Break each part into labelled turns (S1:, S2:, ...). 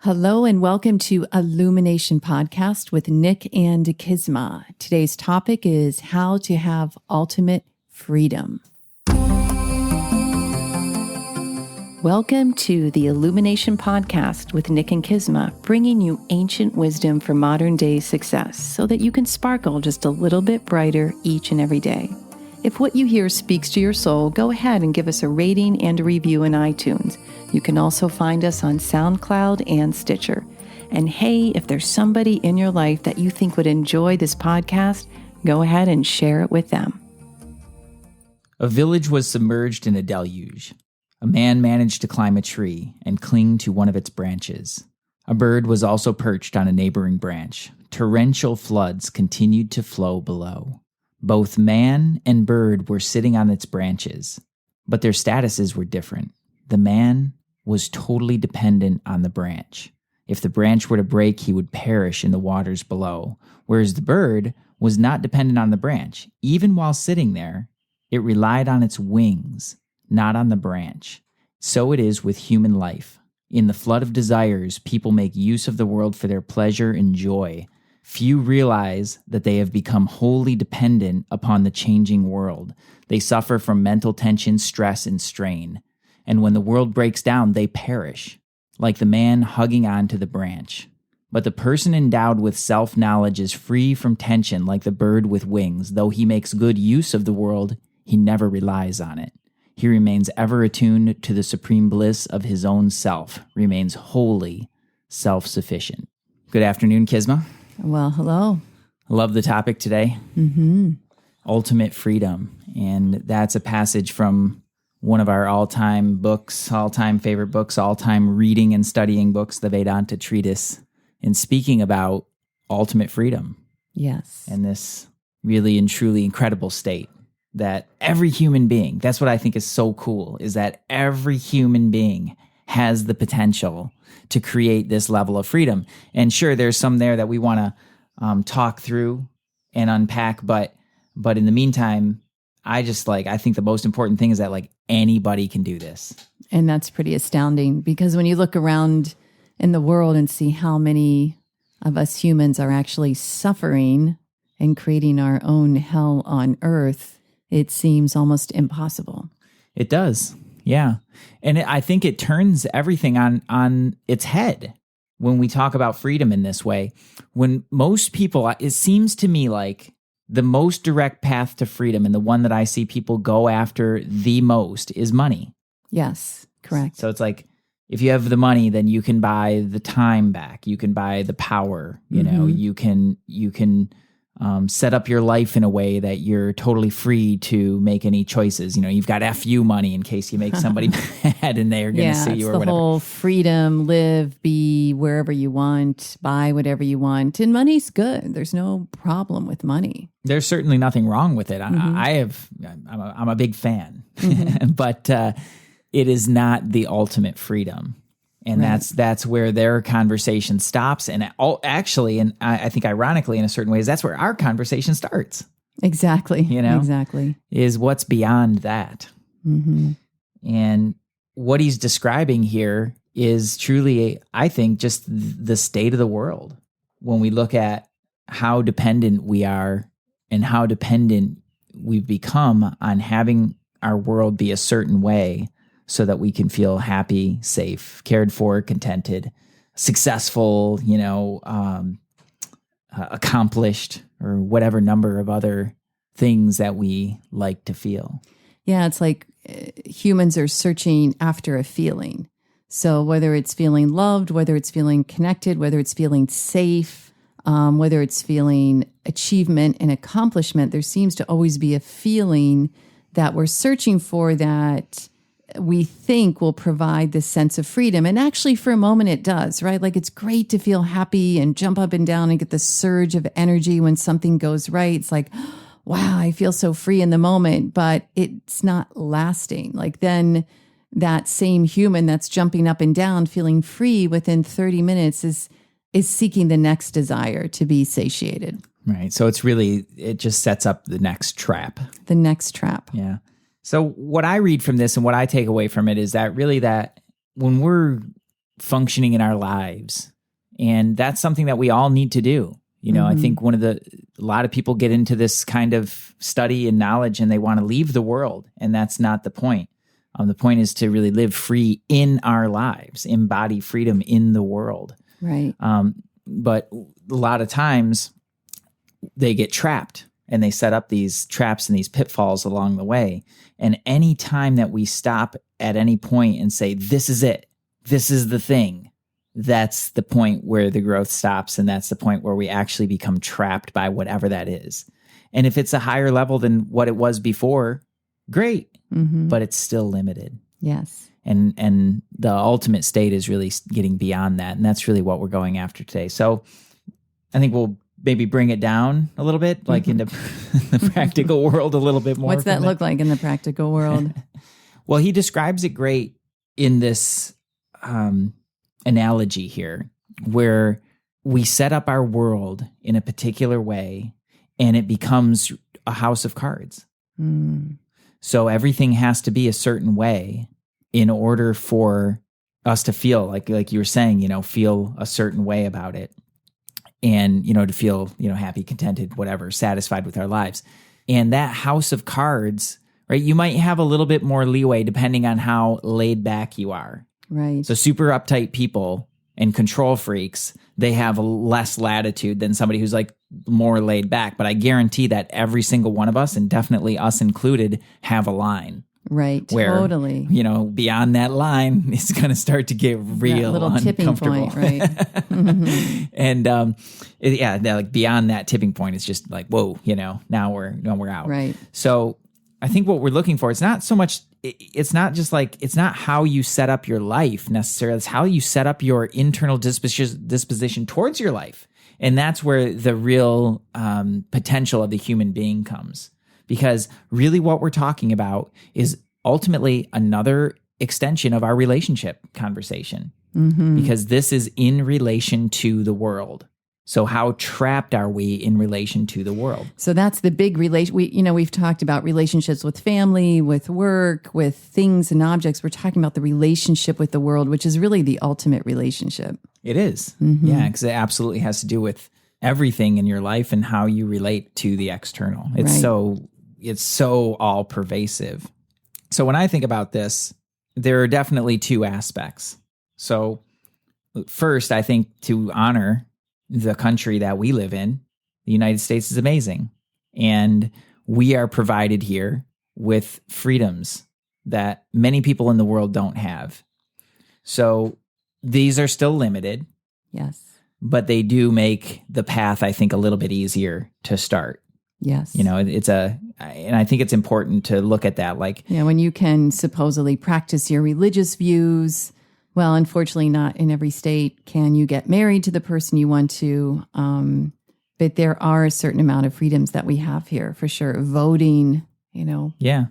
S1: Hello and welcome to Illumination Podcast with Nick and Kizma. Today's topic is how to have ultimate freedom. Welcome to the Illumination Podcast with Nick and Kizma, bringing you ancient wisdom for modern day success so that you can sparkle just a little bit brighter each and every day. If what you hear speaks to your soul, go ahead and give us a rating and a review in iTunes. You can also find us on SoundCloud and Stitcher. And hey, if there's somebody in your life that you think would enjoy this podcast, go ahead and share it with them.
S2: A village was submerged in a deluge. A man managed to climb a tree and cling to one of its branches. A bird was also perched on a neighboring branch. Torrential floods continued to flow below. Both man and bird were sitting on its branches, but their statuses were different. The man was totally dependent on the branch. If the branch were to break, he would perish in the waters below, whereas the bird was not dependent on the branch. Even while sitting there, it relied on its wings, not on the branch. So it is with human life. In the flood of desires, people make use of the world for their pleasure and joy. Few realize that they have become wholly dependent upon the changing world. They suffer from mental tension, stress, and strain. And when the world breaks down, they perish, like the man hugging on to the branch. But the person endowed with self-knowledge is free from tension like the bird with wings. Though he makes good use of the world, he never relies on it. He remains ever attuned to the supreme bliss of his own self, remains wholly self-sufficient. Good afternoon, Kizma.
S1: Well, hello.
S2: Love the topic today. Ultimate freedom. And that's a passage from one of our all-time books, all-time favorite books, all-time reading and studying books, the Vedanta Treatise, and speaking about ultimate freedom.
S1: Yes.
S2: And this really and truly incredible state that every human being, that's what I think is so cool, is that every human being has the potential to create this level of freedom. And sure, there's some there that we want to talk through and unpack, but in the meantime, I think the most important thing is that anybody can do this.
S1: And that's pretty astounding because when you look around in the world and see how many of us humans are actually suffering and creating our own hell on earth, it seems almost impossible.
S2: It does. Yeah. And I think it turns everything on its head when we talk about freedom in this way. When most people, it seems to me like the most direct path to freedom and the one that I see people go after the most is money.
S1: Yes, correct.
S2: So it's like, if you have the money, then you can buy the time back. You can buy the power. You know, you can set up your life in a way that you're totally free to make any choices. You know, you've got FU money in case you make somebody mad and they are going to sue you or whatever.
S1: Yeah, it's the whole freedom, live, be wherever you want, buy whatever you want. And money's good. There's no problem with money.
S2: There's certainly nothing wrong with it. I'm a big fan, but it is not the ultimate freedom. And right. that's where their conversation stops. And actually, and I think ironically in a certain ways, that's where our conversation starts.
S1: Exactly.
S2: You know?
S1: Exactly.
S2: Is what's beyond that. And what he's describing here is truly, I think, just the state of the world. When we look at how dependent we are and how dependent we've become on having our world be a certain way, so that we can feel happy, safe, cared for, contented, successful, accomplished, or whatever number of other things that we like to feel.
S1: Yeah, it's like humans are searching after a feeling. So whether it's feeling loved, whether it's feeling connected, whether it's feeling safe, whether it's feeling achievement and accomplishment, there seems to always be a feeling that we're searching for that we think will provide this sense of freedom. And actually for a moment it does, right? Like it's great to feel happy and jump up and down and get the surge of energy when something goes right. It's like, wow, I feel so free in the moment, but it's not lasting. Like then that same human that's jumping up and down, feeling free within 30 minutes is seeking the next desire to be satiated.
S2: Right. So it just sets up the next trap.
S1: The next trap.
S2: Yeah. So what I read from this and what I take away from it is that really that when we're functioning in our lives. And that's something that we all need to do. You know, I think a lot of people get into this kind of study and knowledge and they want to leave the world. And that's not the point. The point is to really live free in our lives, embody freedom in the world.
S1: Right.
S2: But a lot of times they get trapped and they set up these traps and these pitfalls along the way. And any time that we stop at any point and say, this is it, this is the thing, that's the point where the growth stops. And that's the point where we actually become trapped by whatever that is. And if it's a higher level than what it was before, great, but it's still limited.
S1: Yes.
S2: And the ultimate state is really getting beyond that. And that's really what we're going after today. So I think we'll maybe bring it down a little bit, like into the practical world a little bit more.
S1: What's that look like in the practical world?
S2: Well, he describes it great in this analogy here, where we set up our world in a particular way and it becomes a house of cards. So everything has to be a certain way in order for us to feel like you were saying, you know, feel a certain way about it. And, you know, to feel, you know, happy, contented, whatever, satisfied with our lives. And that house of cards, right? You might have a little bit more leeway depending on how laid back you are.
S1: Right.
S2: So super uptight people and control freaks, they have less latitude than somebody who's like more laid back. But I guarantee that every single one of us, and definitely us included, have a line.
S1: Right.
S2: Where,
S1: totally.
S2: You know, beyond that line, it's going to start to get real
S1: that little tipping point, right?
S2: And like beyond that tipping point, it's just like, whoa, you know, now we're out.
S1: Right.
S2: So I think what we're looking for, it's not so much, it's not just like, it's not how you set up your life necessarily. It's how you set up your internal disposition towards your life. And that's where the real potential of the human being comes. Because really what we're talking about is ultimately another extension of our relationship conversation. Because this is in relation to the world. So how trapped are we in relation to the world?
S1: So that's the big relation. We've talked about relationships with family, with work, with things and objects. We're talking about the relationship with the world, which is really the ultimate relationship.
S2: It is. Yeah, because it absolutely has to do with everything in your life and how you relate to the external. It's so all pervasive. So when I think about this, there are definitely two aspects. So first, I think to honor the country that we live in, the United States is amazing. And we are provided here with freedoms that many people in the world don't have. So these are still limited.
S1: Yes.
S2: But they do make the path, I think, a little bit easier to start.
S1: Yes.
S2: You know, and I think it's important to look at that. Like,
S1: yeah, when you can supposedly practice your religious views, well, unfortunately, not in every state can you get married to the person you want to. But there are a certain amount of freedoms that we have here, for sure. Voting, you know.
S2: Yeah.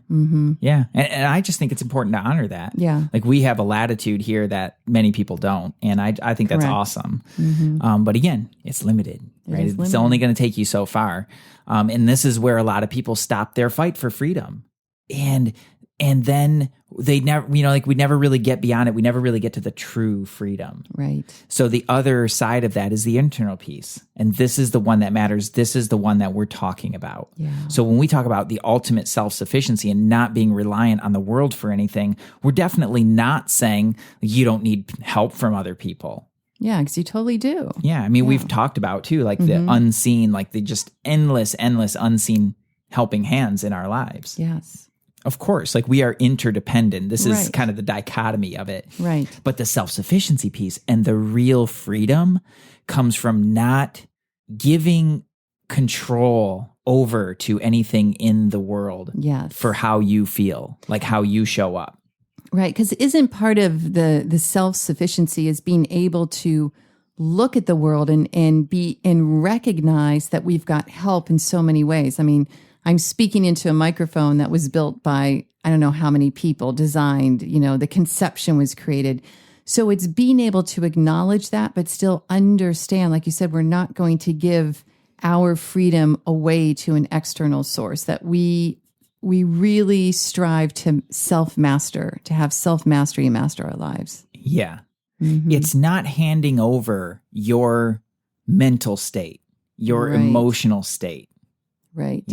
S2: Yeah. And I just think it's important to honor that.
S1: Yeah.
S2: Like we have a latitude here that many people don't. And I think that's awesome. But again, it's limited, right? It's only going to take you so far. And this is where a lot of people stop their fight for freedom. And then they never, we never really get beyond it. We never really get to the true freedom.
S1: Right.
S2: So the other side of that is the internal piece. And this is the one that matters. This is the one that we're talking about.
S1: Yeah.
S2: So when we talk about the ultimate self-sufficiency and not being reliant on the world for anything, we're definitely not saying you don't need help from other people.
S1: Yeah, because you totally do.
S2: Yeah. I mean, we've talked about too, like the unseen, like the just endless unseen helping hands in our lives.
S1: Yes.
S2: Of course, like we are interdependent. This is kind of the dichotomy of it.
S1: Right.
S2: But the self-sufficiency piece and the real freedom comes from not giving control over to anything in the world for how you feel, like how you show up.
S1: Right. Because isn't part of the self-sufficiency is being able to look at the world and recognize that we've got help in so many ways. I mean, I'm speaking into a microphone that was built by, I don't know how many people, designed, the conception was created. So it's being able to acknowledge that, but still understand, like you said, we're not going to give our freedom away to an external source, that we really strive to self-master, to have self-mastery and master our lives.
S2: Yeah. It's not handing over your mental state, your emotional state,
S1: right,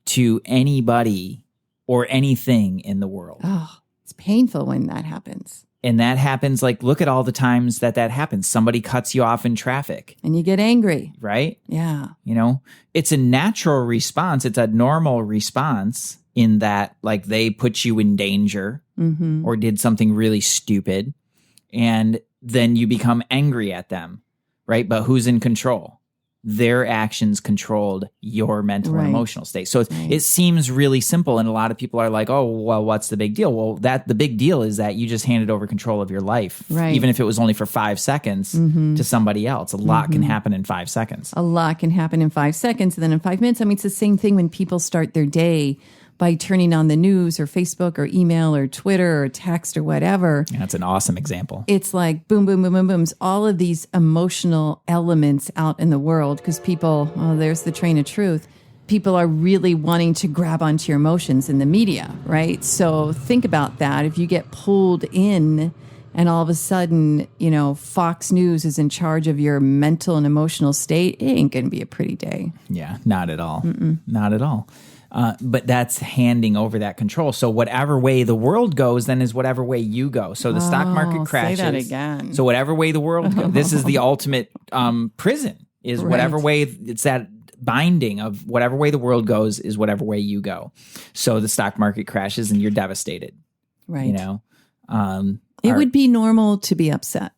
S2: to anybody or anything in the world.
S1: Oh, it's painful when that happens.
S2: And that happens, like, look at all the times that happens. Somebody cuts you off in traffic.
S1: And you get angry.
S2: Right?
S1: Yeah.
S2: It's a natural response. It's a normal response in that, like, they put you in danger or did something really stupid. And then you become angry at them, right? But who's in control? Their actions controlled your mental and emotional state. So it seems really simple. And a lot of people are like, oh, well, what's the big deal? Well, the big deal is that you just handed over control of your life, even if it was only for 5 seconds to somebody else. A lot can happen in 5 seconds.
S1: A lot can happen in 5 seconds. And then in 5 minutes, I mean, it's the same thing when people start their day by turning on the news or Facebook or email or Twitter or text or whatever.
S2: Yeah, that's an awesome example.
S1: It's like boom, boom, boom, boom, booms, all of these emotional elements out in the world because people, there's the train of truth. People are really wanting to grab onto your emotions in the media, right? So think about that. If you get pulled in and all of a sudden, Fox News is in charge of your mental and emotional state, it ain't going to be a pretty day.
S2: Yeah, not at all. Not at all. But that's handing over that control. So whatever way the world goes, then is whatever way you go. So the stock market crashes.
S1: Say that again.
S2: So whatever way the world goes, this is the ultimate prison, is whatever way, it's that binding of whatever way the world goes is whatever way you go. So the stock market crashes and you're devastated.
S1: Right.
S2: It
S1: would be normal to be upset,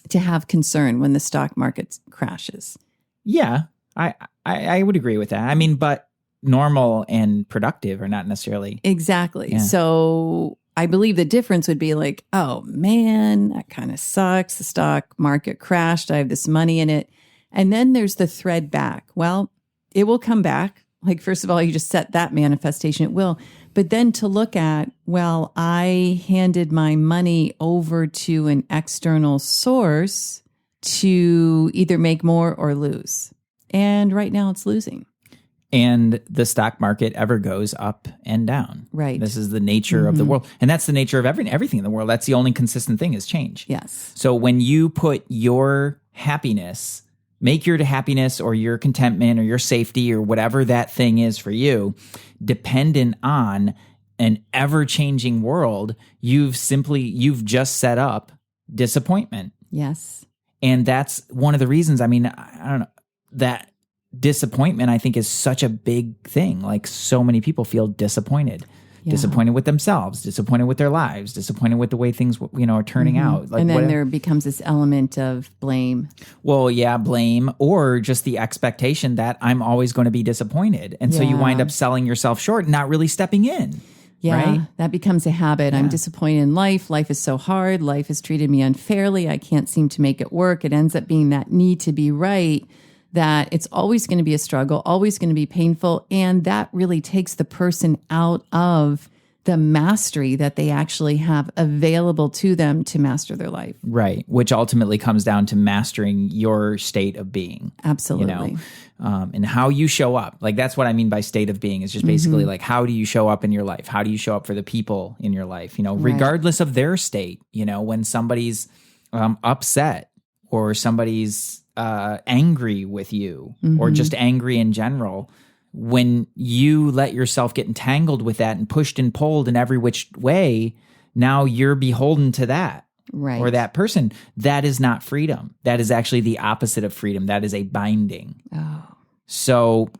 S1: to have concern when the stock market crashes.
S2: Yeah, I would agree with that. I mean, but normal and productive are not necessarily.
S1: Exactly.
S2: Yeah.
S1: So I believe the difference would be like, oh man, that kind of sucks. The stock market crashed. I have this money in it. And then there's the thread back. Well, it will come back. Like, first of all, you just set that manifestation. It will. But then to look at, well, I handed my money over to an external source to either make more or lose. And right now it's losing.
S2: And the stock market ever goes up and down.
S1: Right.
S2: This is the nature of the world. And that's the nature of everything in the world. That's the only consistent thing is change.
S1: Yes.
S2: So when you put your happiness, make your happiness or your contentment or your safety or whatever that thing is for you, dependent on an ever-changing world, you've just set up disappointment.
S1: Yes.
S2: And that's one of the reasons, I mean, I don't know, that disappointment, I think, is such a big thing. Like, so many people feel disappointed. Yeah. Disappointed with themselves, disappointed with their lives, disappointed with the way things, are turning out. Like,
S1: and then there becomes this element of blame.
S2: Well, yeah, blame, or just the expectation that I'm always going to be disappointed. And so you wind up selling yourself short and not really stepping in.
S1: Yeah,
S2: right?
S1: That becomes a habit.
S2: Yeah.
S1: I'm disappointed in life. Life is so hard. Life has treated me unfairly. I can't seem to make it work. It ends up being that need to be right, that it's always going to be a struggle, always going to be painful. And that really takes the person out of the mastery that they actually have available to them to master their life.
S2: Right. Which ultimately comes down to mastering your state of being.
S1: Absolutely.
S2: And how you show up. Like, that's what I mean by state of being, is just basically like, how do you show up in your life? How do you show up for the people in your life? Regardless of their state, when somebody's upset or somebody's angry with you or just angry in general, when you let yourself get entangled with that and pushed and pulled in every which way, now you're beholden to that.
S1: Right.
S2: Or that person. That is not freedom. That is actually the opposite of freedom. That is a binding.
S1: Oh.
S2: So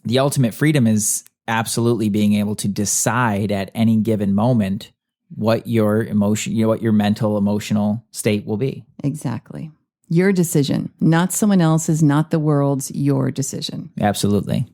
S2: the ultimate freedom is absolutely being able to decide at any given moment what your emotion, what your mental, emotional state will be.
S1: Exactly. Your decision, not someone else's, not the world's, your decision.
S2: Absolutely.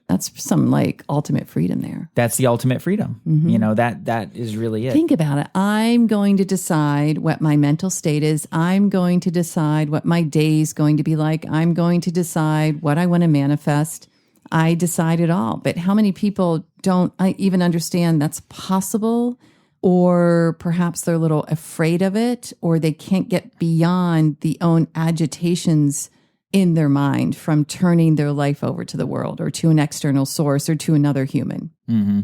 S1: That's some like ultimate freedom there.
S2: That's the ultimate freedom. That is really it.
S1: Think about it. I'm going to decide what my mental state is. I'm going to decide what my day is going to be like. I'm going to decide what I want to manifest. I decide it all. But how many people don't even understand that's possible? Or perhaps they're a little afraid of it, or they can't get beyond the own agitations in their mind from turning their life over to the world or to an external source or to another human.
S2: Mm-hmm.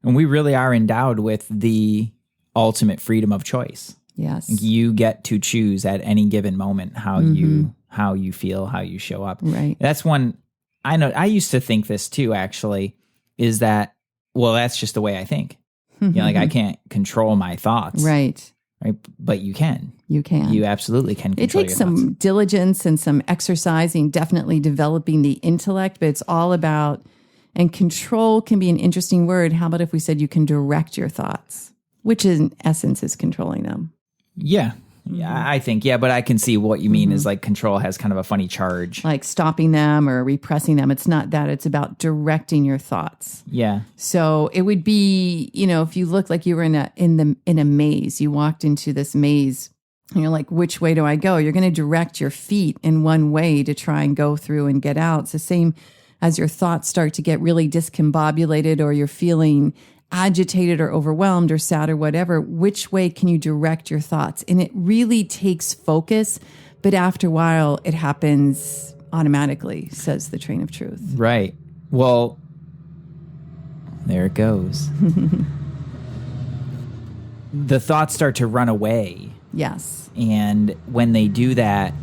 S2: And we really are endowed with the ultimate freedom of choice.
S1: Yes.
S2: You get to choose at any given moment how you feel, how you show up.
S1: Right.
S2: That's one I know. I used to think this too, actually, is that, well, that's just the way I think. Like I can't control my thoughts.
S1: Right.
S2: But you can.
S1: You can.
S2: You absolutely can control
S1: It takes
S2: your thoughts.
S1: some diligence and some exercising, definitely developing the intellect, but it's all about, and control can be an interesting word. How about if we said you can direct your thoughts, which in essence is controlling them?
S2: Yeah. Yeah, I think, but I can see what you mean is like control has kind of a funny charge.
S1: Like stopping them or repressing them. It's not that. It's about directing your thoughts.
S2: Yeah.
S1: So it would be, if you look like you were in a maze, you walked into this maze and you're like, which way do I go? You're going to direct your feet in one way to try and go through and get out. It's the same as your thoughts start to get really discombobulated or you're feeling agitated or overwhelmed or sad or whatever, which way can you direct your thoughts? And it really takes focus, but after a while it happens automatically, says the train of truth.
S2: Right. Well, there it goes. The thoughts start to run away.
S1: Yes.
S2: And when they do that,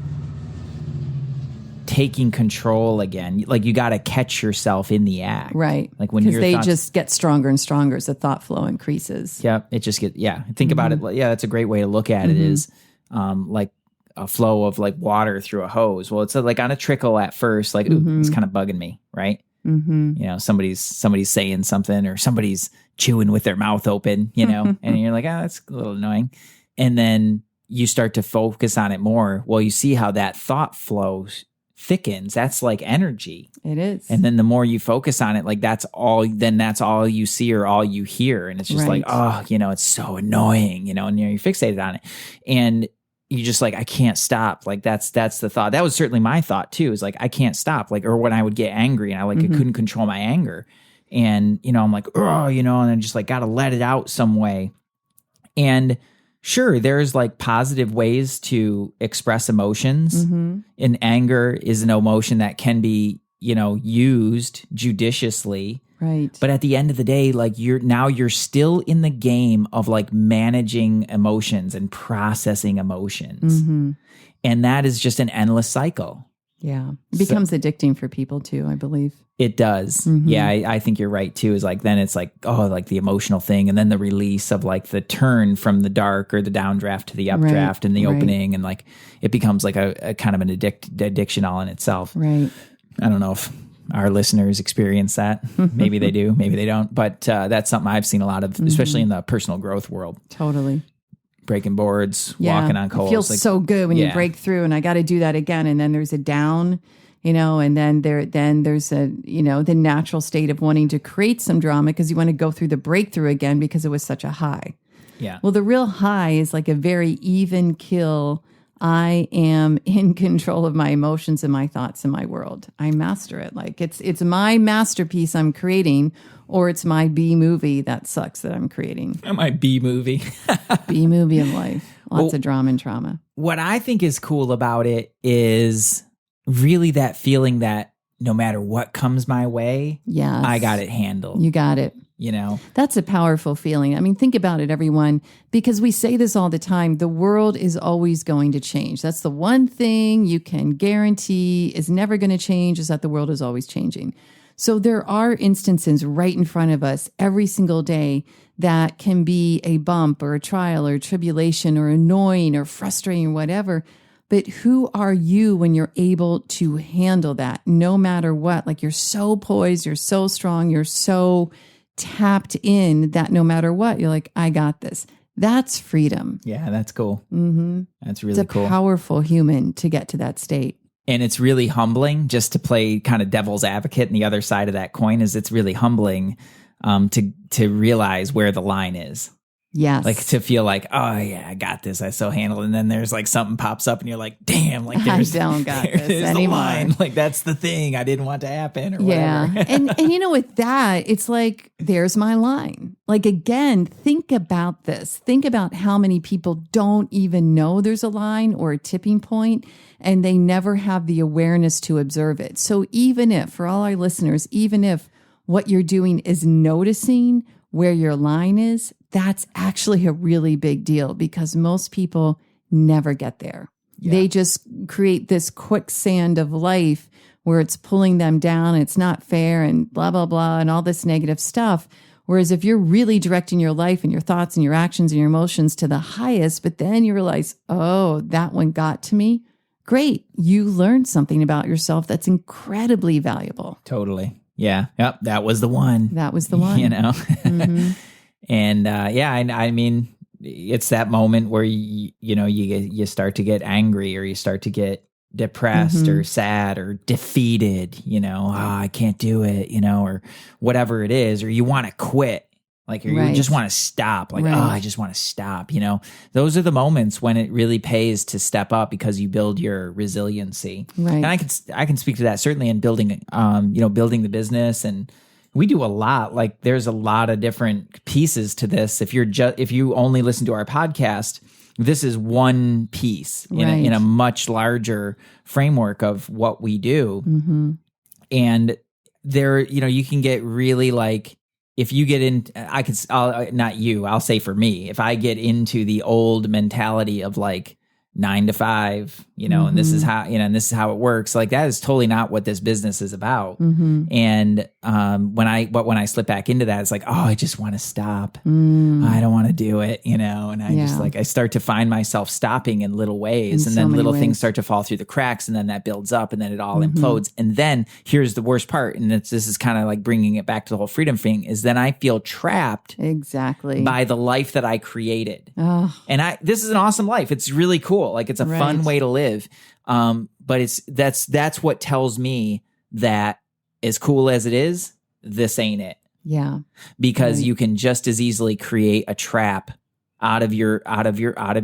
S2: taking control again, like you got to catch yourself in the act.
S1: Right.
S2: Like when
S1: because they
S2: thoughts,
S1: just get stronger and stronger as the thought flow increases.
S2: Yeah. It just gets, think about it. Yeah. That's a great way to look at it is like a flow of like water through a hose. Well, it's like on a trickle at first, like, ooh, it's kind of bugging me. Right. Somebody's saying something or somebody's chewing with their mouth open, and you're like, oh, that's a little annoying. And then you start to focus on it more. Well, you see how that thought flows thickens. That's like energy.
S1: It is.
S2: And then the more you focus on it, like that's all you see or all you hear. And it's just like, oh, it's so annoying, and you're fixated on it. And you just like, I can't stop. Like that's the thought. That was certainly my thought too, is like, I can't stop. Like, or when I would get angry and I couldn't control my anger. And, I'm like, oh, and I just like got to let it out some way. And sure, there's like positive ways to express emotions. And anger is an emotion that can be, used judiciously.
S1: Right.
S2: But at the end of the day, like you're still in the game of like managing emotions and processing emotions. And that is just an endless cycle.
S1: Yeah. It becomes addicting for people too, I believe.
S2: It does. Yeah, I think you're right too. Is like, then it's like, oh, like the emotional thing. And then the release of like the turn from the dark or the downdraft to the updraft and the opening. And like, it becomes like a kind of an addiction all in itself.
S1: Right.
S2: I don't know if our listeners experience that. Maybe they do, maybe they don't. But that's something I've seen a lot of, especially in the personal growth world.
S1: Totally.
S2: Breaking boards, walking on coals.
S1: It feels so good when you break through, and I got to do that again. And then there's a down, and then there's a, the natural state of wanting to create some drama because you want to go through the breakthrough again because it was such a high. Yeah. Well, the real high is like a very even kill. I am in control of my emotions and my thoughts and my world. I master it. Like it's my masterpiece I'm creating, or it's my B movie that sucks that I'm creating.
S2: My B movie.
S1: B movie of life. Lots of drama and trauma.
S2: What I think is cool about it is really that feeling that no matter what comes my way, I got it handled.
S1: You got it. That's a powerful feeling. I mean, think about it, everyone, because we say this all the time. The world is always going to change. That's the one thing you can guarantee is never going to change, is that the world is always changing. So there are instances right in front of us every single day that can be a bump or a trial or a tribulation or annoying or frustrating or whatever. But who are you when you're able to handle that no matter what? Like you're so poised, you're so strong, you're so tapped in that no matter what, you're like, I got this. That's freedom.
S2: Yeah, that's cool. That's really cool.
S1: It's a powerful human to get to that state.
S2: And it's really humbling, just to play kind of devil's advocate. And the other side of that coin is it's really humbling to realize where the line is.
S1: Yes.
S2: Like to feel like, oh yeah, I got this. I so handled it. And then there's like something pops up and you're like, damn, like
S1: I don't got this anymore.
S2: The line. Like that's the thing I didn't want to happen or whatever.
S1: and with that, it's like, there's my line. Like again, think about this. Think about how many people don't even know there's a line or a tipping point, and they never have the awareness to observe it. So even if, for all our listeners, even if what you're doing is noticing where your line is, that's actually a really big deal because most people never get there.
S2: Yeah.
S1: They just create this quicksand of life where it's pulling them down. And it's not fair and blah, blah, blah, and all this negative stuff. Whereas if you're really directing your life and your thoughts and your actions and your emotions to the highest, but then you realize, oh, that one got to me. Great. You learned something about yourself that's incredibly valuable.
S2: Totally. Yeah. Yep. That was the one.
S1: That was the one.
S2: You know? And I mean, it's that moment where you start to get angry or you start to get depressed or sad or defeated, I can't do it, or whatever it is, or you want to quit. Like, or you just want to stop. Like, I just want to stop. Those are the moments when it really pays to step up because you build your resiliency.
S1: Right.
S2: And I can speak to that certainly in building, building the business. And we do a lot. Like, there's a lot of different pieces to this. If you only listen to our podcast, this is one piece in a much larger framework of what we do. And there, you can get really like, if you get in, I'll say for me, if I get into the old mentality of like 9 to 5, and this is how, and this is how it works. Like, that is totally not what this business is about. And when I slip back into that, it's like, I just want to stop. I don't want to do it, and I just I start to find myself stopping in little ways, and then little things start to fall through the cracks, and then that builds up, and then it all implodes. And then here's the worst part, and this is kind of like bringing it back to the whole freedom thing, is then I feel trapped by the life that I created. And this is an awesome life. It's really cool. Like, it's a fun way to live. But that's what tells me that as cool as it is, this ain't it.
S1: Yeah.
S2: Because you can just as easily create a trap out of your life, out of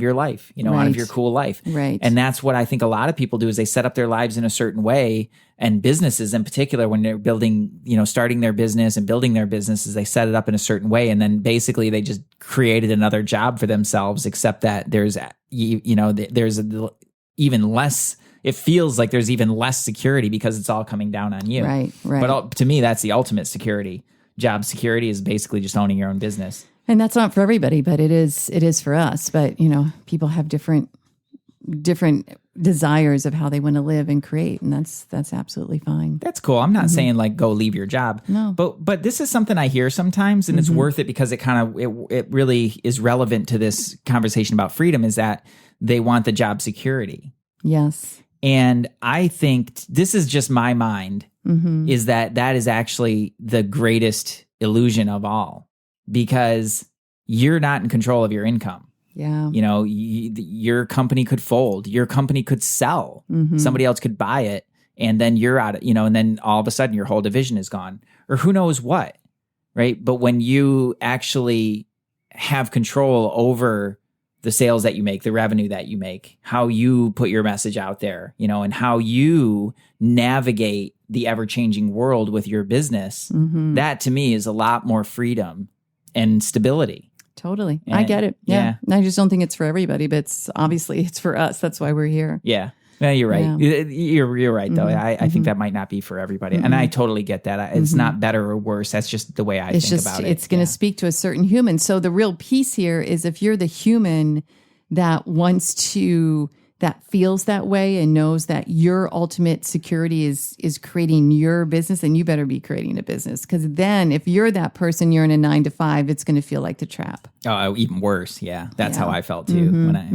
S2: your cool life.
S1: Right.
S2: And that's what I think a lot of people do, is they set up their lives in a certain way, and businesses in particular, when they're building, starting their business and building their businesses, they set it up in a certain way. And then basically they just created another job for themselves, except that there's even less, it feels like there's even less security because it's all coming down on you.
S1: Right.
S2: But to me, that's the ultimate security. Job security is basically just owning your own business.
S1: And that's not for everybody, but it is for us. But, people have different desires of how they want to live and create. And that's absolutely fine.
S2: That's cool. I'm not saying like go leave your job.
S1: No.
S2: But this is something I hear sometimes, and it's worth it because it really is relevant to this conversation about freedom, is that they want the job security.
S1: Yes.
S2: And I think this is just my mind, is that is actually the greatest illusion of all, because you're not in control of your income.
S1: Yeah.
S2: Your company could fold, your company could sell, somebody else could buy it, and then you're out, and then all of a sudden your whole division is gone, or who knows what, right? But when you actually have control over the sales that you make, the revenue that you make, how you put your message out there, and how you navigate the ever-changing world with your business, that to me is a lot more freedom and stability.
S1: Totally. I get it. Yeah. I just don't think it's for everybody, but it's for us. That's why we're here.
S2: Yeah. No, you're right. Yeah. You're right, though. I think that might not be for everybody. And I totally get that. It's not better or worse. That's just the way I think about it.
S1: It's going to speak to a certain human. So the real piece here is, if you're the human that that feels that way and knows that your ultimate security is creating your business, then you better be creating a business. Because then if you're that person, you're in a 9 to 5, it's going to feel like the trap.
S2: Oh, even worse. Yeah. That's how I felt too when I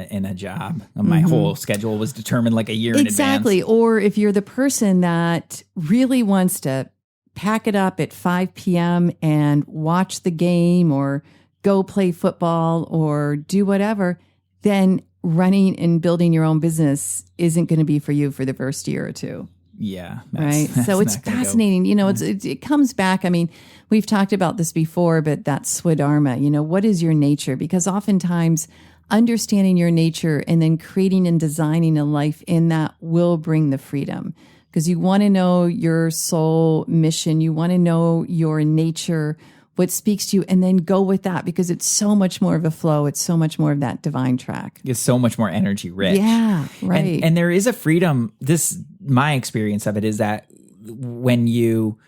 S2: in a job. My whole schedule was determined like a year in advance.
S1: Exactly. Or if you're the person that really wants to pack it up at 5 p.m. and watch the game or go play football or do whatever, then running and building your own business isn't going to be for you for the first year or two.
S2: Yeah.
S1: Right. So it's fascinating. It comes back. I mean, we've talked about this before, but that's Swadharma. What is your nature? Because oftentimes understanding your nature and then creating and designing a life in that will bring the freedom. Because you want to know your soul mission. You want to know your nature, what speaks to you, and then go with that, because it's so much more of a flow. It's so much more of that divine track.
S2: It's so much more energy rich.
S1: Yeah, right.
S2: And there is a freedom. My experience of it is that when you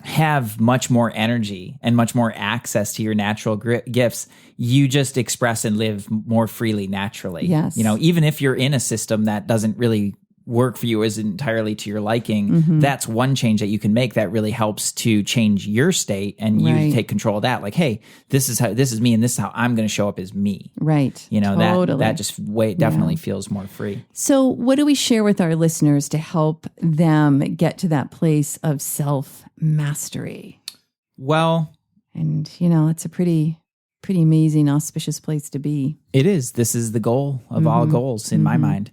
S2: have much more energy and much more access to your natural gifts. You just express and live more freely naturally.
S1: Yes.
S2: Even if you're in a system that doesn't really work for you as entirely to your liking, that's one change that you can make that really helps to change your state, and you
S1: Right.
S2: take control of that. Like, hey, this is me, and this is how I'm going to show up as me.
S1: Right. Totally.
S2: that just definitely feels more free.
S1: So, what do we share with our listeners to help them get to that place of self mastery?
S2: Well,
S1: And it's a pretty amazing, auspicious place to be.
S2: it is. This is the goal of all goals in my mind.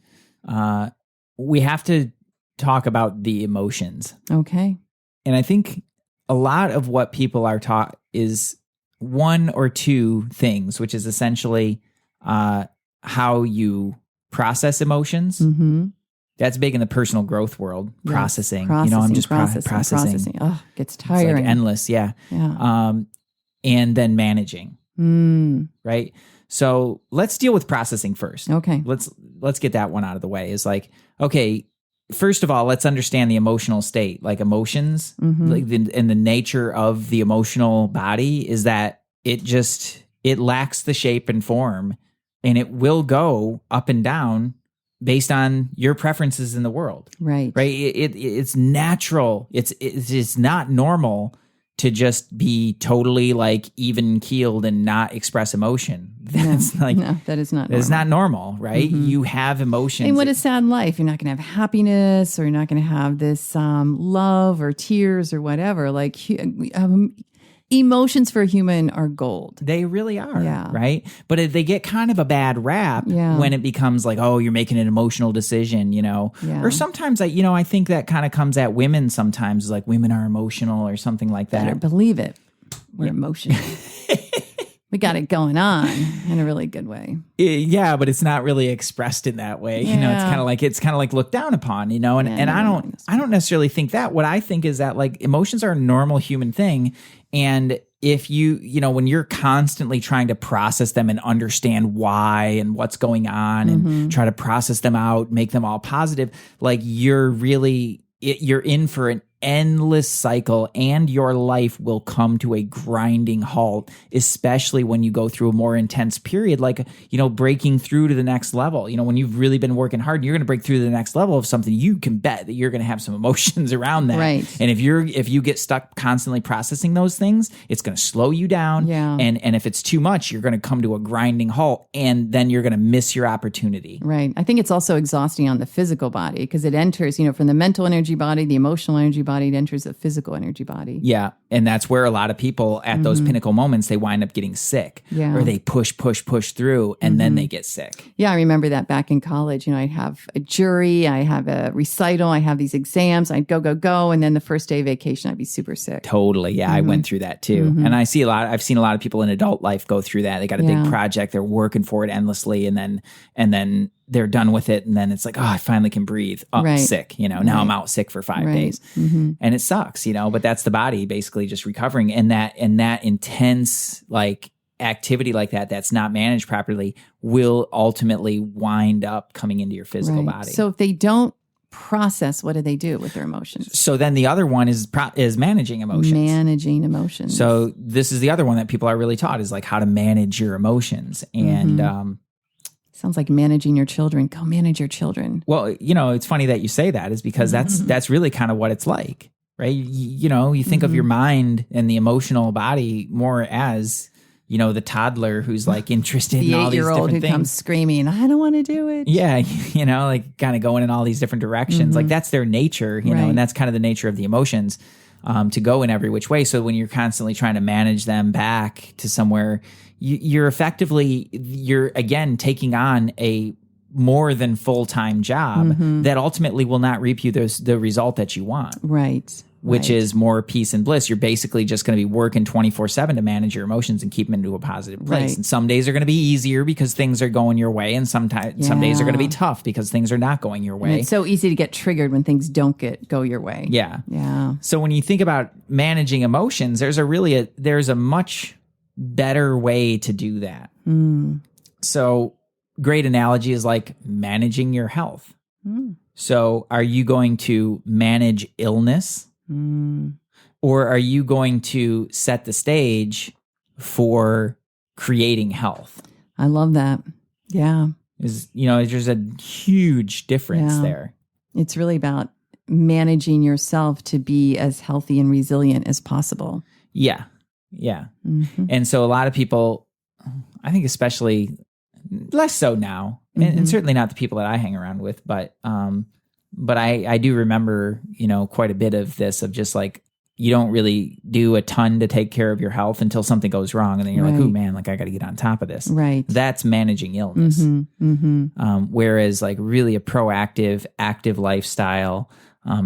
S2: We have to talk about the emotions.
S1: Okay.
S2: And I think a lot of what people are taught is one or two things, which is essentially how you process emotions.
S1: Mm-hmm.
S2: That's big in the personal growth world.
S1: Yes.
S2: Processing. I'm just processing.
S1: Oh, gets
S2: It's
S1: tiring.
S2: like endless. Yeah.
S1: Yeah.
S2: And then managing. Right. So let's deal with processing first.
S1: Okay.
S2: Let's get that one out of the way. Is like, okay, first of all, let's understand the emotional state, like emotions, like and the nature of the emotional body is that it lacks the shape and form, and it will go up and down based on your preferences in the world.
S1: Right.
S2: Right. It's natural. It's not normal to just be totally like even keeled and not express emotion. That's
S1: No, that is not.
S2: It's
S1: normal.
S2: not normal, right? You have emotions.
S1: And what a sad life. You're not going to have happiness, or you're not going to have this love or tears or whatever. Like emotions for a human are gold.
S2: They really are,
S1: Yeah.
S2: right? But they get kind of a bad rap
S1: Yeah.
S2: when it becomes like, oh, you're making an emotional decision,
S1: Yeah.
S2: Or sometimes I think that kind of comes at women sometimes, like women are emotional or something like that.
S1: Better believe it. We're emotional. We got it going on in a really good way.
S2: Yeah, but it's not really expressed in that way. It's
S1: Yeah.
S2: kind of like looked down upon, and I don't necessarily think that. What I think is that like emotions are a normal human thing, and if when you're constantly trying to process them and understand why and what's going on and try to process them out, make them all positive, like you're in for an endless cycle, and your life will come to a grinding halt, especially when you go through a more intense period, like, breaking through to the next level. When you've really been working hard and you're going to break through to the next level of something, you can bet that you're going to have some emotions around that.
S1: Right.
S2: And if you get stuck constantly processing those things, it's going to slow you down.
S1: Yeah.
S2: And if it's too much, you're going to come to a grinding halt, and then you're going to miss your opportunity.
S1: Right. I think it's also exhausting on the physical body because it enters, from the mental energy body, the emotional energy body, it enters the physical energy body.
S2: Yeah. And that's where a lot of people at those pinnacle moments, they wind up getting sick.
S1: Yeah.
S2: Or they push through, and then they get sick.
S1: Yeah, I remember that back in college. I'd have a jury, I have a recital, I have these exams, I'd go. And then the first day of vacation, I'd be super sick.
S2: Totally. Yeah. I went through that too. And I've seen a lot of people in adult life go through that. They got a big project, they're working for it endlessly, and then they're done with it, and then it's like, oh, I finally can breathe. Oh,
S1: Right.
S2: sick. Now I'm out sick for 5 days, and it sucks. But that's the body basically just recovering, and that intense like activity like that's not managed properly will ultimately wind up coming into your physical
S1: Right.
S2: body.
S1: So if they don't process, what do they do with their emotions?
S2: So then the other one is managing emotions.
S1: Managing emotions.
S2: So this is the other one that people are really taught, is like how to manage your emotions. And
S1: sounds like managing your children. Go manage your children.
S2: well, it's funny that you say that, is because that's really kind of what it's like, right? You think of your mind and the emotional body more as, the toddler who's like interested
S1: The
S2: in all these
S1: 8-year-old
S2: different
S1: who comes
S2: things.
S1: screaming, I don't want to do it.
S2: Yeah, like kind of going in all these different directions. Like that's their nature,
S1: Right.
S2: and that's kind of the nature of the emotions, to go in every which way. So when you're constantly trying to manage them back to somewhere, you're again taking on a more than full-time job that ultimately will not reap you the result that you want.
S1: Right.
S2: Which is more peace and bliss. You're basically just going to be working 24/7 to manage your emotions and keep them into a positive place.
S1: Right.
S2: And some days are going to be easier because things are going your way, and some days are going to be tough because things are not going your way.
S1: And it's so easy to get triggered when things don't go your way.
S2: Yeah.
S1: Yeah.
S2: So when you think about managing emotions, there's a much better way to do that. So great analogy is like managing your health. So are you going to manage illness? or are you going to set the stage for creating health?
S1: I love that. Yeah.
S2: There's a huge difference
S1: Yeah.
S2: there.
S1: It's really about managing yourself to be as healthy and resilient as possible.
S2: Yeah. Yeah.
S1: Mm-hmm.
S2: And so a lot of people, I think especially less so now, and certainly not the people that I hang around with, but I do remember, quite a bit of this, of just like, you don't really do a ton to take care of your health until something goes wrong. And then you're like, oh man, like I got to get on top of this.
S1: Right.
S2: That's managing illness. Whereas like really a proactive, active lifestyle,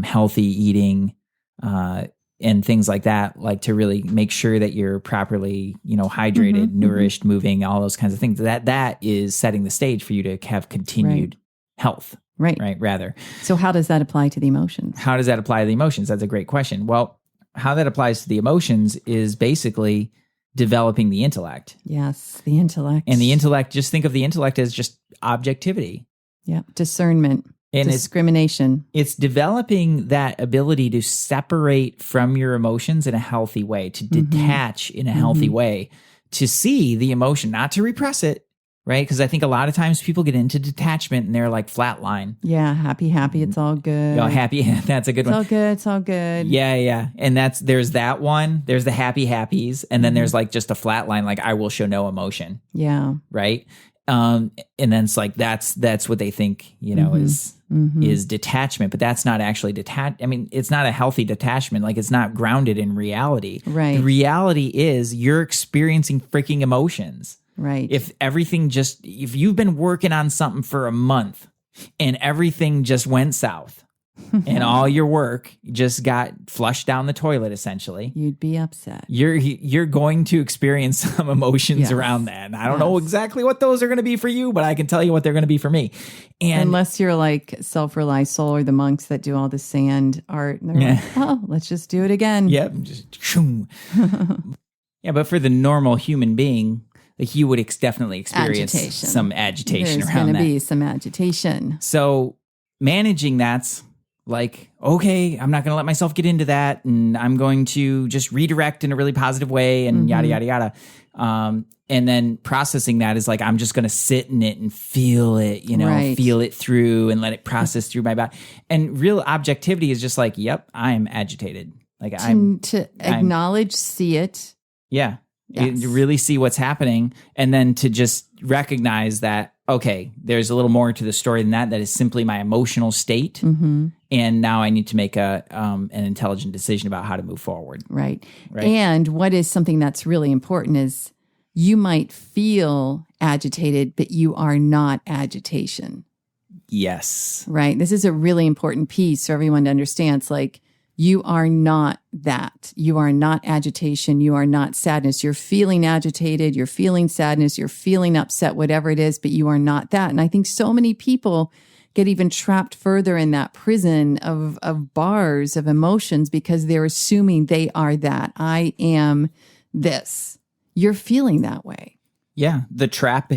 S2: healthy eating, and things like that, like to really make sure that you're properly, hydrated, nourished, moving, all those kinds of things. That is setting the stage for you to have continued health. Right. Rather.
S1: So how does that apply to the emotions?
S2: How does that apply to the emotions? That's a great question. Well, how that applies to the emotions is basically developing the intellect.
S1: Yes, the intellect.
S2: And the intellect, just think of the intellect as just objectivity.
S1: Yeah, discernment,
S2: and
S1: discrimination.
S2: It's developing that ability to separate from your emotions in a healthy way, to detach in a healthy way, to see the emotion, not to repress it. Right? Because I think a lot of times people get into detachment and they're like flatline.
S1: Yeah, happy, it's all good.
S2: Happy, that's a good one.
S1: It's all good.
S2: Yeah. And there's that one. There's the happies. And then there's like just a flatline, like I will show no emotion.
S1: Yeah.
S2: Right? And then it's like, that's what they think, is detachment, but that's not actually detached. I mean, it's not a healthy detachment. Like it's not grounded in reality.
S1: Right.
S2: The reality is you're experiencing freaking emotions.
S1: Right.
S2: If you've been working on something for a month and everything just went south and all your work just got flushed down the toilet, essentially,
S1: you'd be upset.
S2: You're going to experience some emotions around that. And I don't know exactly what those are going to be for you, but I can tell you what they're going to be for me. And
S1: unless you're like Self-Reliant Soul or the monks that do all the sand art, and they're like, let's just do it again.
S2: Yep. Yeah, but for the normal human being, like you would definitely experience some agitation
S1: There's
S2: around that.
S1: There's going to be some agitation.
S2: So managing that's like, okay, I'm not going to let myself get into that, and I'm going to just redirect in a really positive way, and yada, yada, yada. And then processing that is like, I'm just going to sit in it and feel it, feel it through and let it process through my body. And real objectivity is just like, yep, I am agitated. Like
S1: to acknowledge, see it.
S2: Yeah. Yes. You really see what's happening, and then to just recognize that, okay, there's a little more to the story than that. That is simply my emotional state. And now I need to make an intelligent decision about how to move forward.
S1: Right. And what is something that's really important is you might feel agitated, but you are not agitation.
S2: Yes.
S1: Right. This is a really important piece for everyone to understand. It's like, you are not that. You are not agitation. You are not sadness. You're feeling agitated. You're feeling sadness. You're feeling upset, whatever it is, but you are not that. And I think so many people get even trapped further in that prison of bars of emotions because they're assuming they are that. I am this. You're feeling that way.
S2: Yeah. The trap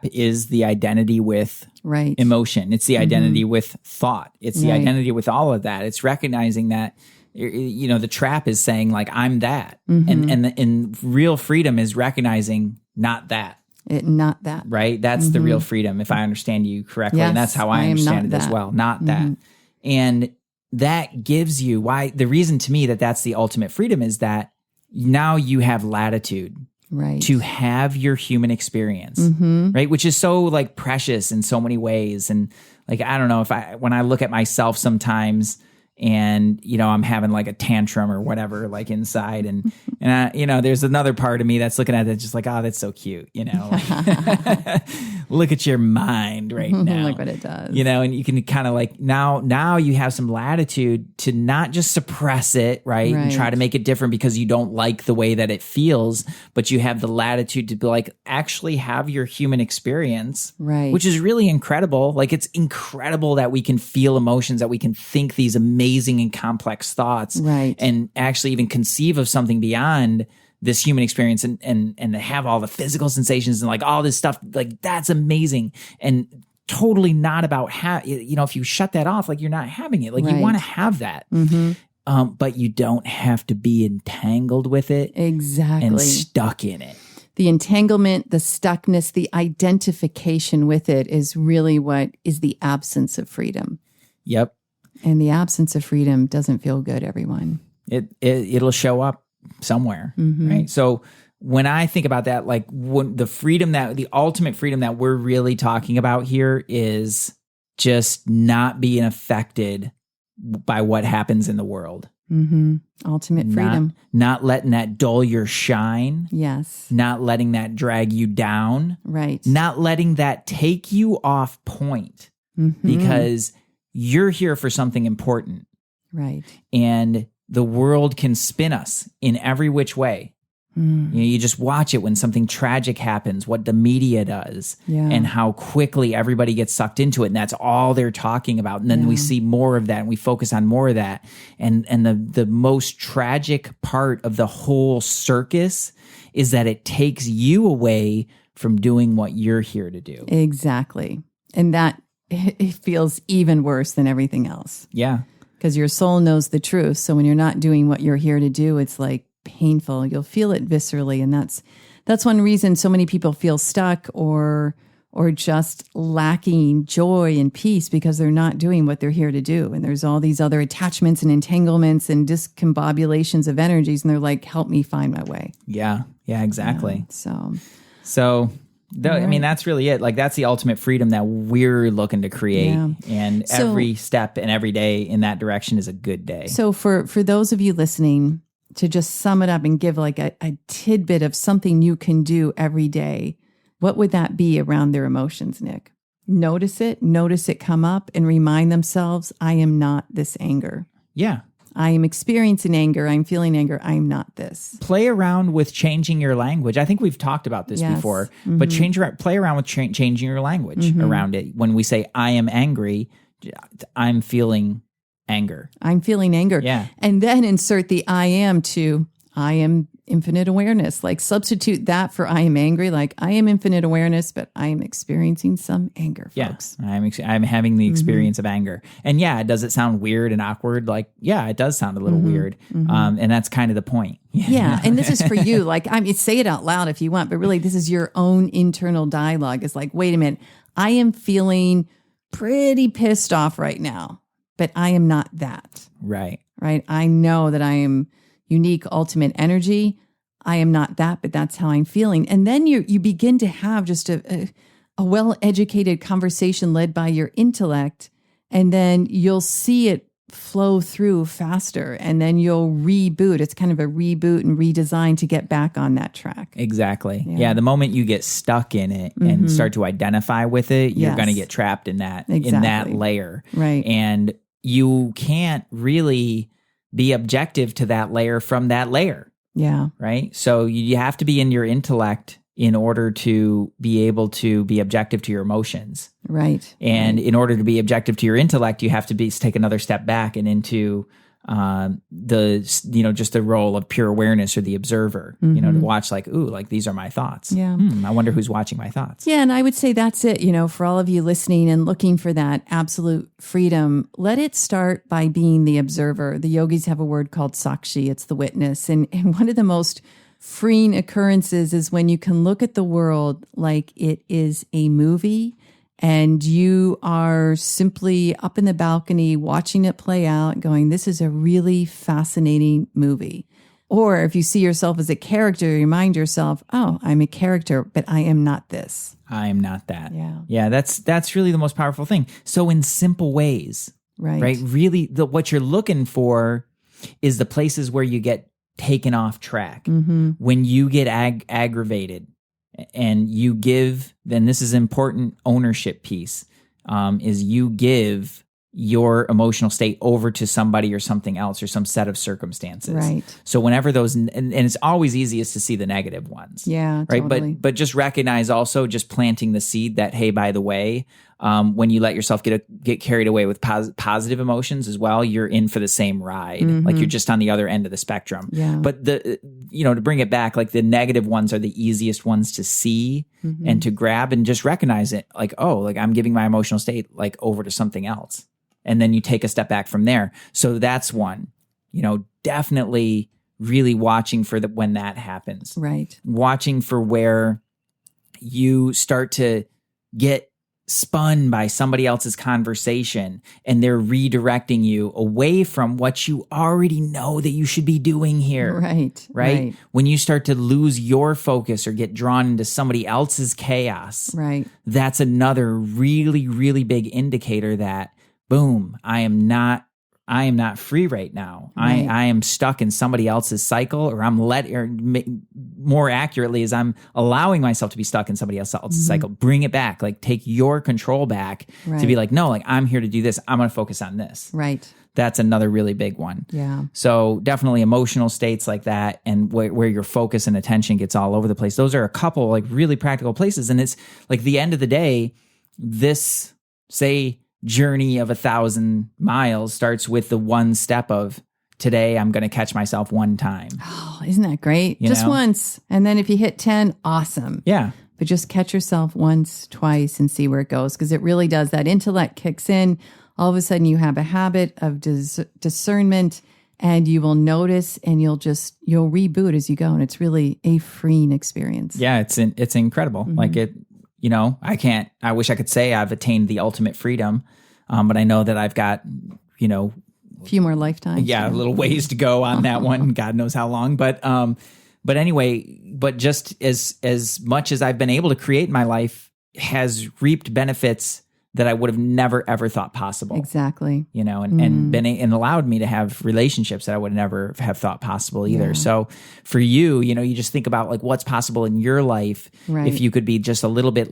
S2: is the identity with emotion. It's the identity with thought. It's the identity with all of that. It's recognizing that, the trap is saying like, I'm that. And real freedom is recognizing not that.
S1: Not that.
S2: Right? That's the real freedom, if I understand you correctly.
S1: Yes,
S2: and that's how I understand it as well. Not that. And that gives you the reason to me that's the ultimate freedom is that now you have latitude.
S1: Right.
S2: To have your human experience, right? Which is so like precious in so many ways. And like, I don't know when I look at myself sometimes and, I'm having like a tantrum or whatever, like inside and there's another part of me that's looking at it just like, oh, that's so cute. Look at your mind right now.
S1: Look what it does.
S2: And you can kind of like now you have some latitude to not just suppress it, right? And try to make it different because you don't like the way that it feels, but you have the latitude to be like, actually have your human experience,
S1: right?
S2: Which is really incredible. Like it's incredible that we can feel emotions, that we can think these amazing and complex thoughts,
S1: right?
S2: And actually even conceive of something beyond this human experience and to have all the physical sensations and like all this stuff, like that's amazing and totally not about if you shut that off, like you're not having it, like you want to have that. but you don't have to be entangled with it
S1: Exactly.
S2: and stuck in it.
S1: The entanglement, the stuckness, the identification with it is really what is the absence of freedom.
S2: Yep.
S1: And the absence of freedom doesn't feel good, everyone.
S2: It'll show up somewhere, right? So when I think about that, like when the ultimate freedom that we're really talking about here is just not being affected by what happens in the world.
S1: Ultimate freedom.
S2: Not letting that dull your shine.
S1: Yes.
S2: Not letting that drag you down.
S1: Right.
S2: Not letting that take you off point because you're here for something important.
S1: Right.
S2: And the world can spin us in every which way. You just watch it when something tragic happens, what the media does, and how quickly everybody gets sucked into it. And that's all they're talking about. And then we see more of that and we focus on more of that. And the most tragic part of the whole circus is that it takes you away from doing what you're here to do.
S1: Exactly. And that it feels even worse than everything else.
S2: Yeah.
S1: Because your soul knows the truth. So when you're not doing what you're here to do, it's like painful. You'll feel it viscerally. And that's one reason so many people feel stuck or just lacking joy and peace because they're not doing what they're here to do. And there's all these other attachments and entanglements and discombobulations of energies. And they're like, help me find my way.
S2: Yeah. Yeah, exactly.
S1: So
S2: I mean, that's really it. Like, that's the ultimate freedom that we're looking to create.
S1: Yeah.
S2: And every step and every day in that direction is a good day.
S1: So for those of you listening, to just sum it up and give like a tidbit of something you can do every day, what would that be around their emotions, Nick? Notice it come up and remind themselves, I am not this anger.
S2: Yeah.
S1: I am experiencing anger. I'm feeling anger. I'm not this.
S2: Play around with changing your language. I think we've talked about this before, but play around with changing your language around it. When we say, I am angry, I'm feeling anger.
S1: I'm feeling anger.
S2: Yeah.
S1: And then insert the I am to I am infinite awareness. Like substitute that for I am angry. Like I am infinite awareness, but I am experiencing some anger, folks.
S2: Yeah. I'm having the experience of anger. And does it sound weird and awkward? Like, it does sound a little weird. And that's kind of the point.
S1: Yeah. And this is for you. Like, I mean, say it out loud if you want, but really this is your own internal dialogue. It's like, wait a minute, I am feeling pretty pissed off right now. But I am not that.
S2: Right.
S1: Right. I know that I am unique, ultimate energy. I am not that, but that's how I'm feeling. And then you begin to have just a well-educated conversation led by your intellect. And then you'll see it flow through faster. And then you'll reboot. It's kind of a reboot and redesign to get back on that track.
S2: Exactly. Yeah. The moment you get stuck in it and start to identify with it, you're going to get trapped in that, in that layer.
S1: Right.
S2: And you can't really be objective to that layer from that layer.
S1: Yeah.
S2: Right. So you have to be in your intellect in order to be able to be objective to your emotions.
S1: Right.
S2: And in order to be objective to your intellect, you have to take another step back and into just the role of pure awareness or the observer, to watch like, ooh, like these are my thoughts.
S1: Yeah.
S2: I wonder who's watching my thoughts.
S1: Yeah. And I would say that's it, for all of you listening and looking for that absolute freedom, let it start by being the observer. The yogis have a word called sakshi. It's the witness. And one of the most freeing occurrences is when you can look at the world like it is a movie and you are simply up in the balcony watching it play out, going, this is a really fascinating movie. Or if you see yourself as a character, you remind yourself, oh, I'm a character, but I am not this.
S2: I am not that.
S1: Yeah.
S2: Yeah, that's really the most powerful thing. So in simple ways, right? Really, what you're looking for is the places where you get taken off track. When you get aggravated, and you give, then this is important ownership piece, is you give your emotional state over to somebody or something else or some set of circumstances. Right. So whenever those, and it's always easiest to see the negative ones.
S1: Yeah,
S2: right.
S1: Totally.
S2: But just recognize also just planting the seed that, hey, by the way, when you let yourself get carried away with positive emotions as well, you're in for the same ride. Like you're just on the other end of the spectrum.
S1: Yeah.
S2: But to bring it back, like the negative ones are the easiest ones to see and to grab and just recognize it. Like, oh, like I'm giving my emotional state like over to something else. And then you take a step back from there. So that's one. definitely really watching for when that happens.
S1: Right.
S2: Watching for where you start to get spun by somebody else's conversation and they're redirecting you away from what you already know that you should be doing here.
S1: Right.
S2: When you start to lose your focus or get drawn into somebody else's chaos,
S1: Right.
S2: that's another really, really big indicator that, boom, I am not free right now.
S1: Right.
S2: I am stuck in somebody else's cycle, or more accurately is I'm allowing myself to be stuck in somebody else's cycle. Bring it back. Like, take your control back to be like, no, like, I'm here to do this. I'm going to focus on this.
S1: Right.
S2: That's another really big one.
S1: Yeah.
S2: So definitely emotional states like that, and where your focus and attention gets all over the place. Those are a couple like really practical places. And it's like the end of the day, this, say, journey of 1,000 miles starts with the one step of, today I'm going to catch myself one time.
S1: Oh, isn't that great?
S2: You
S1: Just
S2: know?
S1: once. And then if you hit 10, awesome.
S2: Yeah.
S1: But just catch yourself once, twice, and see where it goes. Because it really does. That intellect kicks in. All of a sudden you have a habit of discernment, and you will notice, and you'll reboot as you go. And it's really a freeing experience.
S2: Yeah. It's incredible. Like I wish I could say I've attained the ultimate freedom. But I know that I've got,
S1: A few more lifetimes.
S2: a little ways to go on that one. God knows how long. But anyway, but just as much as I've been able to create in my life has reaped benefits that I would have never, ever thought possible.
S1: Exactly.
S2: And allowed me to have relationships that I would never have thought possible either.
S1: Yeah.
S2: So for you, you just think about like what's possible in your life
S1: Right.
S2: if you could be just a little bit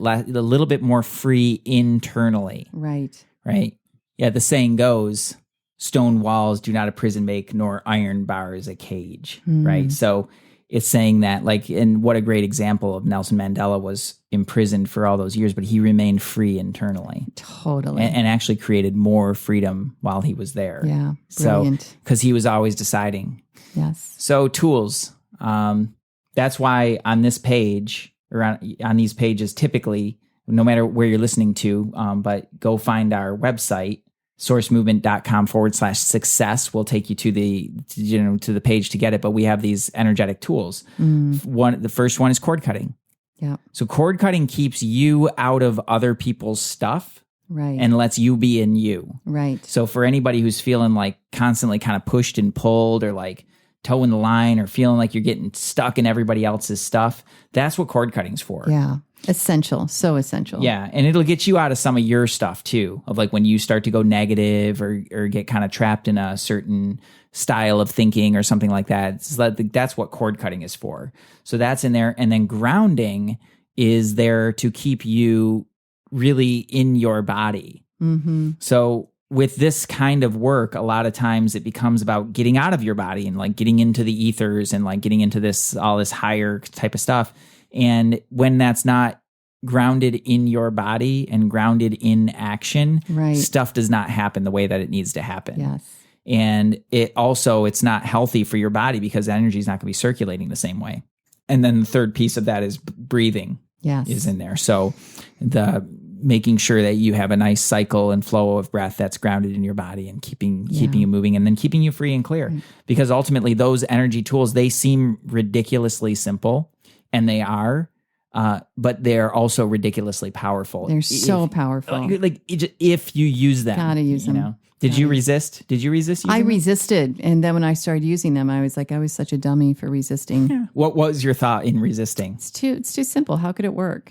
S2: more free internally.
S1: Right.
S2: Right. Yeah. The saying goes, stone walls do not a prison make, nor iron bars a cage. Right. So it's saying that, like, and what a great example of Nelson Mandela was imprisoned for all those years, but he remained free internally.
S1: Totally.
S2: And actually created more freedom while he was there.
S1: Yeah. Brilliant.
S2: So, because he was always deciding.
S1: Yes.
S2: So tools. That's why on this page, or on these pages, typically, no matter where you're listening to, but go find our website, sourcemovement.com/success will take you to the page to get it. But we have these energetic tools. The first one is cord cutting.
S1: Yeah.
S2: So cord cutting keeps you out of other people's stuff
S1: Right.
S2: and lets you be in you.
S1: Right.
S2: So for anybody who's feeling like constantly kind of pushed and pulled, or like toeing the line, or feeling like you're getting stuck in everybody else's stuff, that's what cord cutting's for.
S1: Yeah. Essential. So essential.
S2: Yeah. And it'll get you out of some of your stuff too, of like when you start to go negative or get kind of trapped in a certain style of thinking or something like that. That's what cord cutting is for. So that's in there. And then grounding is there to keep you really in your body.
S1: Mm-hmm.
S2: So with this kind of work, a lot of times it becomes about getting out of your body and like getting into the ethers and like getting into all this higher type of stuff. And when that's not grounded in your body and grounded in action,
S1: Right.
S2: stuff does not happen the way that it needs to happen.
S1: Yes.
S2: And it's not healthy for your body because the energy is not going to be circulating the same way. And then the third piece of that is breathing.
S1: Yes.
S2: Is in there. So the making sure that you have a nice cycle and flow of breath that's grounded in your body and keeping you moving, and then keeping you free and clear. Right. Because ultimately those energy tools, they seem ridiculously simple, and they are, but they're also ridiculously powerful.
S1: They're so powerful.
S2: Like if you use them.
S1: Gotta use them.
S2: Did you resist? Did you resist using
S1: I
S2: them?
S1: resisted. And then when I started using them, I was like, I was such a dummy for resisting.
S2: Yeah. What was your thought in resisting?
S1: It's too simple. How could it work?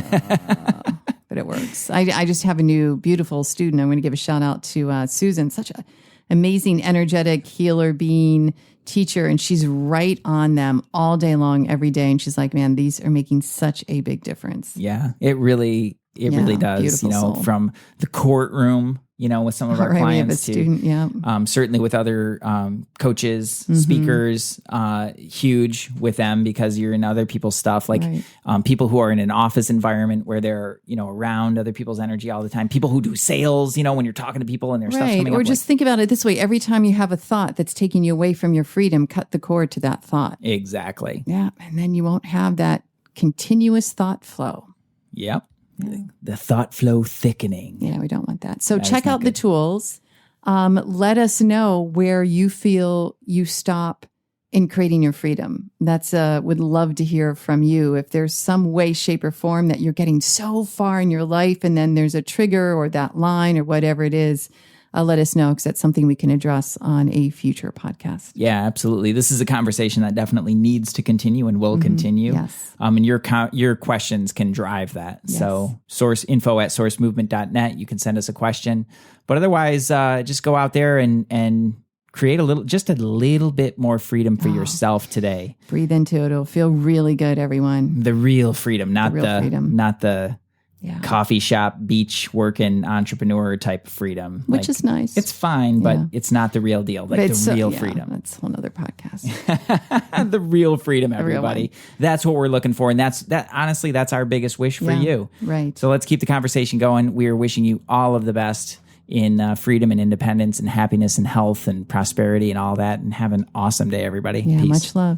S1: But it works. I just have a new beautiful student. I'm going to give a shout out to Susan, such an amazing, energetic healer being teacher. And she's right on them all day long, every day. And she's like, man, these are making such a big difference.
S2: Yeah, it really does.
S1: Beautiful soul.
S2: From the courtroom, with some of our clients,
S1: we have a student, yeah.
S2: Certainly with other coaches, speakers, huge with them because you're in other people's stuff. Like
S1: Right.
S2: People who are in an office environment where they're around other people's energy all the time. People who do sales, when you're talking to people and their stuff's coming up.
S1: Or just think about it this way: every time you have a thought that's taking you away from your freedom, cut the cord to that thought.
S2: Exactly.
S1: Yeah, and then you won't have that continuous thought flow.
S2: Yep. The thought flow thickening.
S1: Yeah, we don't want that. So
S2: That is
S1: check
S2: not
S1: out the
S2: good.
S1: tools. Let us know where you feel you stop in creating your freedom. That's would love to hear from you. If there's some way, shape, or form that you're getting so far in your life and then there's a trigger or that line or whatever it is, let us know, because that's something we can address on a future podcast.
S2: Yeah, absolutely. This is a conversation that definitely needs to continue and will continue.
S1: Yes.
S2: And your questions can drive that.
S1: Yes.
S2: So info@sourcemovement.net. You can send us a question. But otherwise, just go out there and create a little bit more freedom for yourself today.
S1: Breathe into it. It'll feel really good, everyone.
S2: The real freedom, not the coffee shop, beach working entrepreneur type freedom.
S1: Which is nice.
S2: It's fine, but it's not the real deal. Like the real freedom.
S1: That's a whole other podcast.
S2: The real freedom, everybody. That's what we're looking for. And honestly, that's our biggest wish for you.
S1: Right.
S2: So let's keep the conversation going. We are wishing you all of the best in freedom and independence and happiness and health and prosperity and all that. And have an awesome day, everybody.
S1: Yeah,
S2: Peace.
S1: much love.